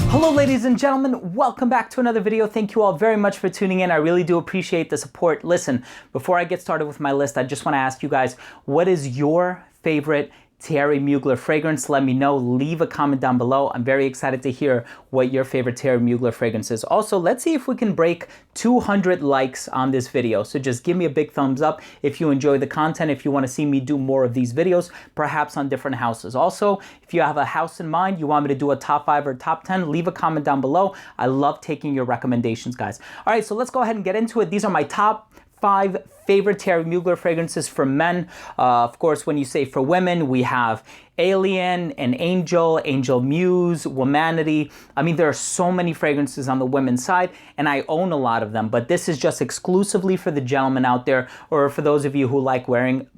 Hello ladies and gentlemen, welcome back to another video. Thank you all very much for tuning in. I really do appreciate the support. Listen, before I get started with my list, I just want to ask you guys, what is your favorite Thierry Mugler fragrance? Let me know. Leave a comment down below. I'm very excited to hear what your favorite Thierry Mugler fragrance is. Also, let's see if we can break 200 likes on this video. So just give me a big thumbs up if you enjoy the content, if you want to see me do more of these videos, perhaps on different houses. Also, if you have a house in mind, you want me to do a top 5 or top 10, leave a comment down below. I love taking your recommendations, guys. All right, so let's go ahead and get into it. These are my top 5 favorite Thierry Mugler fragrances for men. Of course, when you say for women, we have Alien and Angel, Angel Muse, Womanity. I mean, there are so many fragrances on the women's side, and I own a lot of them, but this is just exclusively for the gentlemen out there, or for those of you who like wearing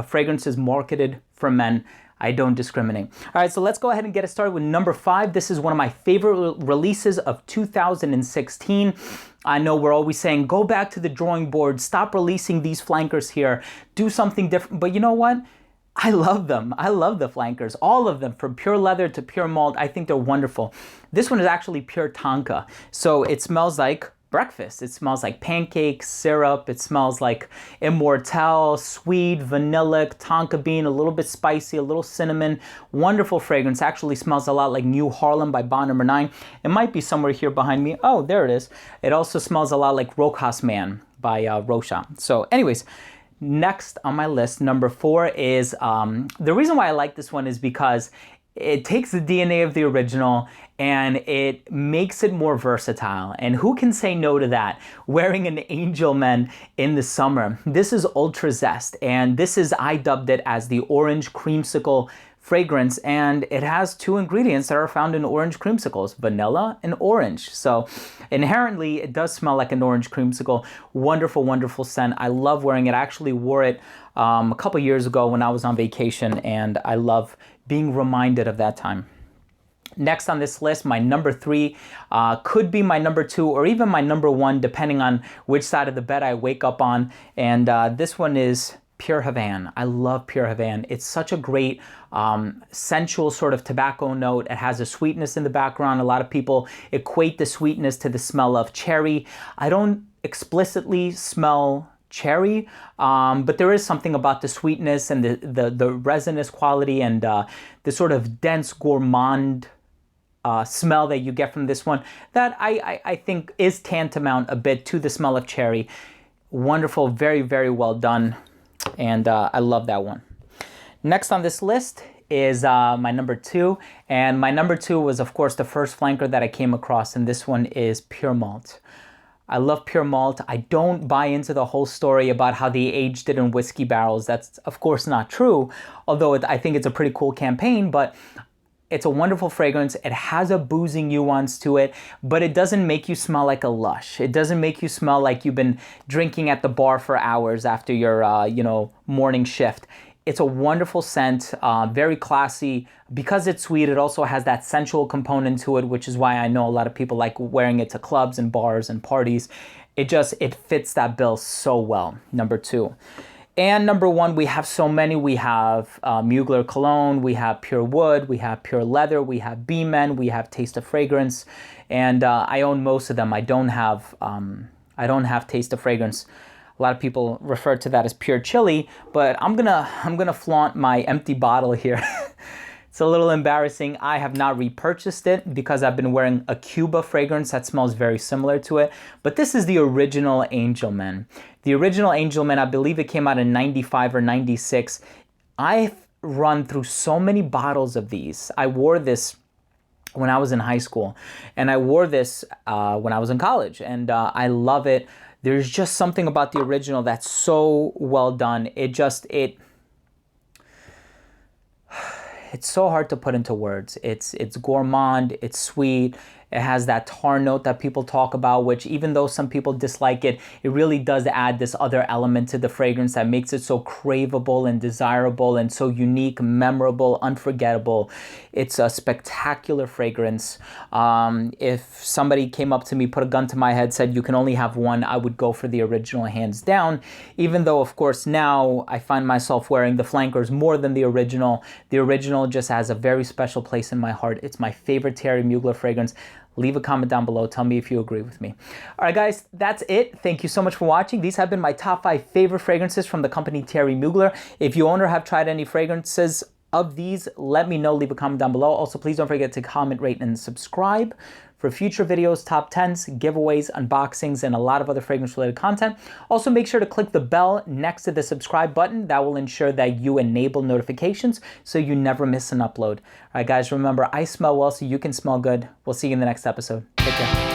fragrances marketed for men. I don't discriminate. All right, so let's go ahead and get it started with number 5. This is one of my favorite releases of 2016. I know we're always saying, go back to the drawing board, stop releasing these flankers here, do something different. But you know what? I love them. I love the flankers, all of them, from pure leather to pure malt. I think they're wonderful. This one is actually pure tonka. So it smells like breakfast. It smells like pancakes, syrup. It smells like immortelle, sweet, vanillic, tonka bean, a little bit spicy, a little cinnamon. Wonderful fragrance. Actually smells a lot like New Harlem by Bond No. 9. It might be somewhere here behind me. Oh, there it is. It also smells a lot like Rojas Man by Rocha. So anyways, next on my list, number 4 is, the reason why I like this one is because it takes the DNA of the original and it makes it more versatile. And who can say no to that? Wearing an Angel Men in the summer. This is Ultra Zest, and this is, I dubbed it as the Orange Creamsicle fragrance, and it has 2 ingredients that are found in orange creamsicles, vanilla and orange. So inherently, it does smell like an orange creamsicle. Wonderful, wonderful scent. I love wearing it. I actually wore it a couple years ago when I was on vacation, and I love being reminded of that time. Next on this list, my number 3 could be my number 2 or even my number 1, depending on which side of the bed I wake up on. And this one is Pure Havane. I love Pure Havane. It's such a great sensual sort of tobacco note. It has a sweetness in the background. A lot of people equate the sweetness to the smell of cherry. I don't explicitly smell cherry, but there is something about the sweetness and the resinous quality and the sort of dense gourmand smell that you get from this one that I think is tantamount a bit to the smell of cherry. Wonderful, very, very well done, and I love that one. Next on this list is my number 2, and my number 2 was, of course, the first flanker that I came across, and this one is Pure Malt. I love Pure Malt. I don't buy into the whole story about how they aged it in whiskey barrels. That's, of course, not true, although I think it's a pretty cool campaign, but it's a wonderful fragrance. It has a boozy nuance to it, but it doesn't make you smell like a lush. It doesn't make you smell like you've been drinking at the bar for hours after your, morning shift. It's a wonderful scent, very classy. Because it's sweet, it also has that sensual component to it, which is why I know a lot of people like wearing it to clubs and bars and parties. It fits that bill so well, number 2. And number 1, we have so many. We have Mugler Cologne, we have Pure Wood, we have Pure Leather, we have B-Men, we have Taste of Fragrance, and I own most of them. I don't have Taste of Fragrance. A lot of people refer to that as Pure Chili, but I'm gonna flaunt my empty bottle here. It's a little embarrassing. I have not repurchased it because I've been wearing a Cuba fragrance that smells very similar to it. But this is the original Angel Men. The original Angel Men, I believe it came out in 95 or 96. I've run through so many bottles of these. I wore this when I was in high school, and I wore this when I was in college, and I love it. There's just something about the original that's so well done. It's so hard to put into words. It's gourmand, it's sweet, It has that tar note that people talk about, which even though some people dislike it, it really does add this other element to the fragrance that makes it so craveable and desirable and so unique, memorable, unforgettable. It's a spectacular fragrance. If somebody came up to me, put a gun to my head, said you can only have one, I would go for the original hands down, even though of course now I find myself wearing the flankers more than the original. The original just has a very special place in my heart. It's my favorite Thierry Mugler fragrance. Leave a comment down below. Tell me if you agree with me. All right, guys, that's it. Thank you so much for watching. These have been my top 5 favorite fragrances from the company Thierry Mugler. If you own or have tried any fragrances of these, let me know. Leave a comment down below. Also, please don't forget to comment, rate, and subscribe for future videos, top 10s, giveaways, unboxings, and a lot of other fragrance-related content. Also, make sure to click the bell next to the subscribe button. That will ensure that you enable notifications so you never miss an upload. All right, guys, remember, I smell well so you can smell good. We'll see you in the next episode. Take care.